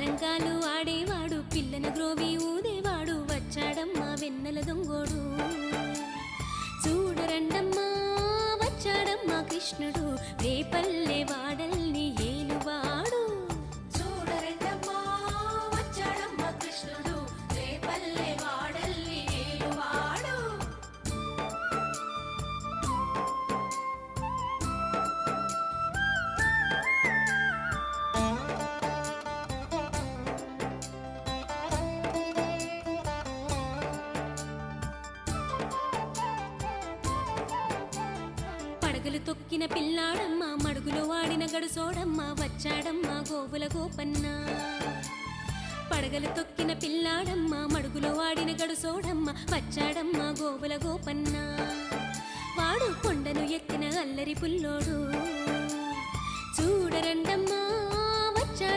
మారంగాలు ఆడేవాడు పిల్లన గ్రోవి ఊదేవాడు వచ్చాడమ్మా వెన్నెల దొంగోడు చూడరండమ్మా వచ్చాడమ్మా కృష్ణుడు రేపల్లె వాడల్ని ఏలువాడు చూడరండమ్మా వచ్చాడమ్మా కృష్ణుడు రేపల్లె వాడల్ని ఏలువాడు పడగలు తొక్కిన పిల్లాడమ్మా మడుగులో వాడిన గడుసోడమ్మా వచ్చాడమ్మా గోవుల గోపన్న పడగలు తొక్కిన పిల్లాడమ్మా మడుగులో వాడిన గడుసోడమ్మా వచ్చాడమ్మా గోవుల గోపన్న వాడు కొండను ఎక్కిన అల్లరి పుల్లోడు